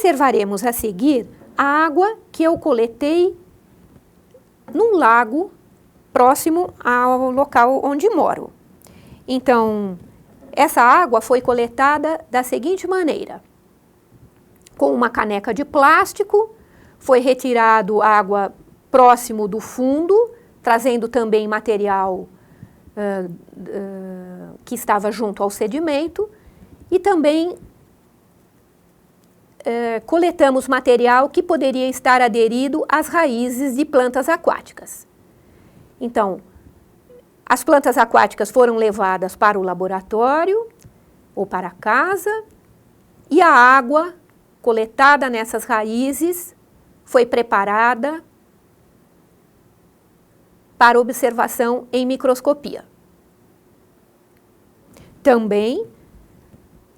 Observaremos a seguir a água que eu coletei num lago próximo ao local onde moro. Então, essa água foi coletada da seguinte maneira. Com uma caneca de plástico, foi retirado água próximo do fundo, trazendo também material que estava junto ao sedimento, e também coletamos material que poderia estar aderido às raízes de plantas aquáticas. Então, as plantas aquáticas foram levadas para o laboratório ou para casa, e a água coletada nessas raízes foi preparada para observação em microscopia. Também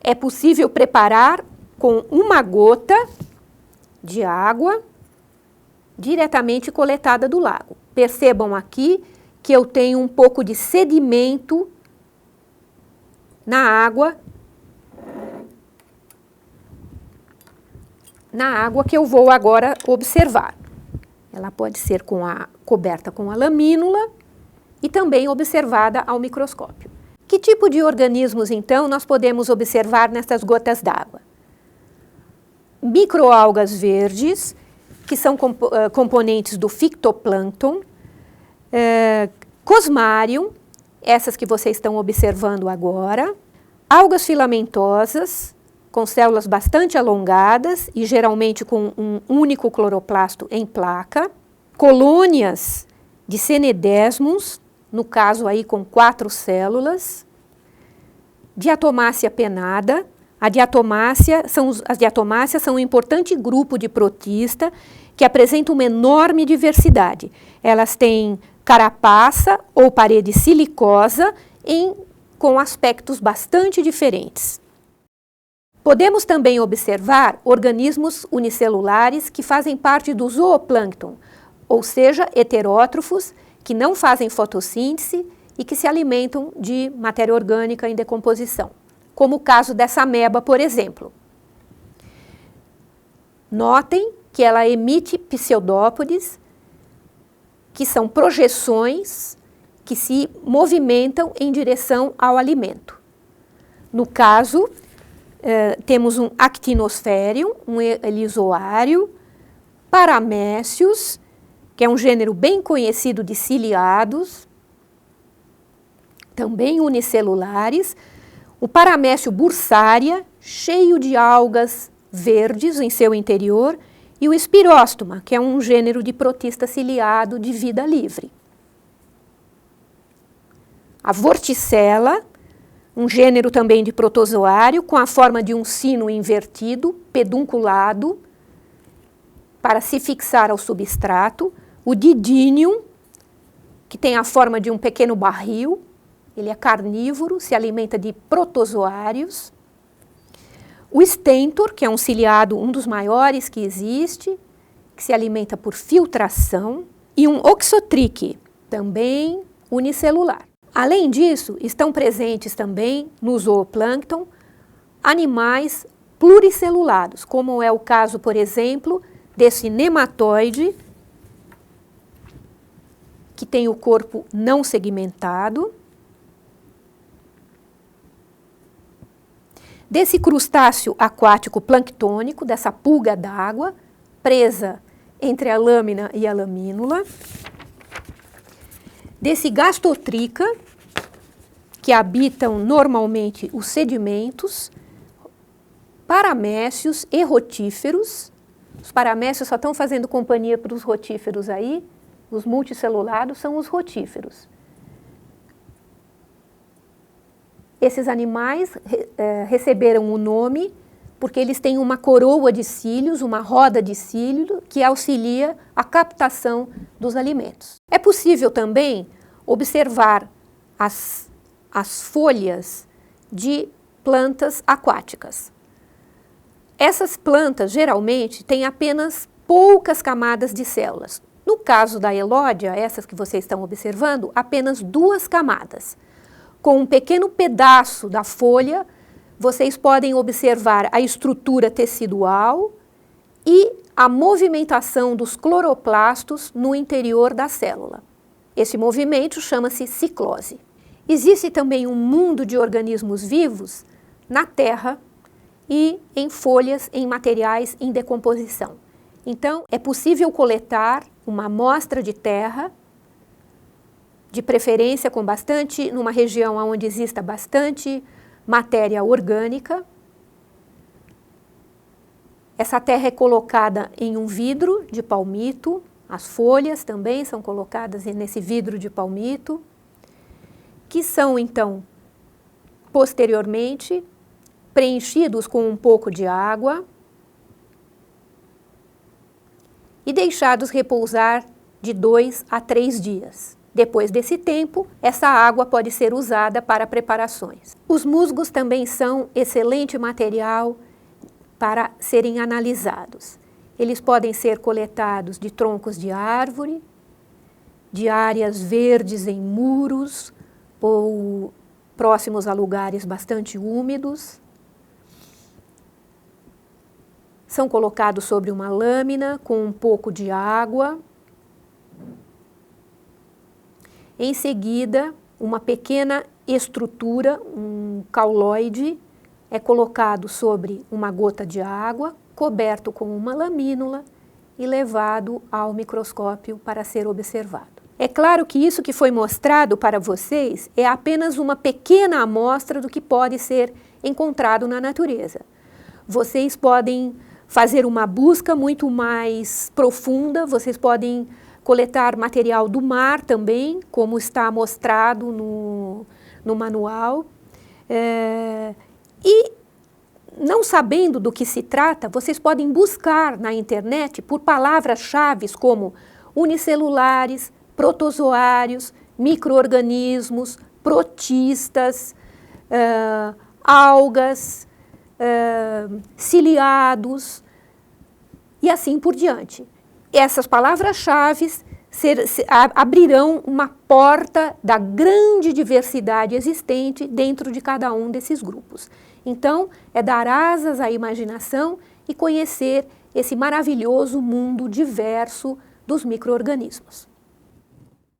é possível preparar com uma gota de água diretamente coletada do lago. Percebam aqui que eu tenho um pouco de sedimento na água que eu vou agora observar. Ela pode ser coberta com a lamínula e também observada ao microscópio. Que tipo de organismos, então, nós podemos observar nessas gotas d'água? Microalgas verdes, que são componentes do fitoplâncton, Cosmarium, essas que vocês estão observando agora, algas filamentosas, com células bastante alongadas e geralmente com um único cloroplasto em placa, colônias de Cenedesmus, no caso aí com 4 células, diatomácea pennata. As diatomáceas são um importante grupo de protista que apresenta uma enorme diversidade. Elas têm carapaça ou parede silicosa com aspectos bastante diferentes. Podemos também observar organismos unicelulares que fazem parte do zooplâncton, ou seja, heterótrofos, que não fazem fotossíntese e que se alimentam de matéria orgânica em decomposição, como o caso dessa ameba, por exemplo. Notem que ela emite pseudópodes, que são projeções que se movimentam em direção ao alimento. No caso, temos um Actinospherium, um elizoário, Paramécios, que é um gênero bem conhecido de ciliados, também unicelulares, o Paramécio bursária, cheio de algas verdes em seu interior, e o Spiróstoma, que é um gênero de protista ciliado de vida livre. A Vorticella, um gênero também de protozoário, com a forma de um sino invertido, pedunculado, para se fixar ao substrato. O Didinium, que tem a forma de um pequeno barril, ele é carnívoro, se alimenta de protozoários. O Stentor, que é um ciliado, um dos maiores que existe, que se alimenta por filtração. E um Oxotriche, também unicelular. Além disso, estão presentes também no zooplâncton animais pluricelulados, como é o caso, por exemplo, desse nematóide, que tem o corpo não segmentado, desse crustáceo aquático planctônico, dessa pulga d'água, presa entre a lâmina e a lamínula, desse Gastotrica, que habitam normalmente os sedimentos, paramécios e rotíferos. Os paramécios só estão fazendo companhia para os rotíferos aí, os multicelulados são os rotíferos. Esses animais receberam o nome porque eles têm uma coroa de cílios, uma roda de cílio, que auxilia a captação dos alimentos. É possível também observar as folhas de plantas aquáticas. Essas plantas, geralmente, têm apenas poucas camadas de células. No caso da elódia, essas que vocês estão observando, apenas 2 camadas. Com um pequeno pedaço da folha, vocês podem observar a estrutura tecidual e a movimentação dos cloroplastos no interior da célula. Esse movimento chama-se ciclose. Existe também um mundo de organismos vivos na terra e em folhas, em materiais em decomposição. Então, é possível coletar uma amostra de terra, de preferência numa região onde exista bastante matéria orgânica. Essa terra é colocada em um vidro de palmito, as folhas também são colocadas nesse vidro de palmito, que são, então, posteriormente, preenchidos com um pouco de água e deixados repousar de 2 a 3 dias. Depois desse tempo, essa água pode ser usada para preparações. Os musgos também são excelente material para serem analisados. Eles podem ser coletados de troncos de árvore, de áreas verdes em muros ou próximos a lugares bastante úmidos. São colocados sobre uma lâmina com um pouco de água. Em seguida, uma pequena estrutura, um cauloide, é colocado sobre uma gota de água, coberto com uma lamínula e levado ao microscópio para ser observado. É claro que isso que foi mostrado para vocês é apenas uma pequena amostra do que pode ser encontrado na natureza. Vocês podem fazer uma busca muito mais profunda, vocês podem coletar material do mar também, como está mostrado no manual. E, não sabendo do que se trata, vocês podem buscar na internet por palavras-chave como unicelulares, protozoários, micro-organismos, protistas, algas, ciliados e assim por diante. Essas palavras-chave abrirão uma porta da grande diversidade existente dentro de cada um desses grupos. Então, é dar asas à imaginação e conhecer esse maravilhoso mundo diverso dos micro-organismos.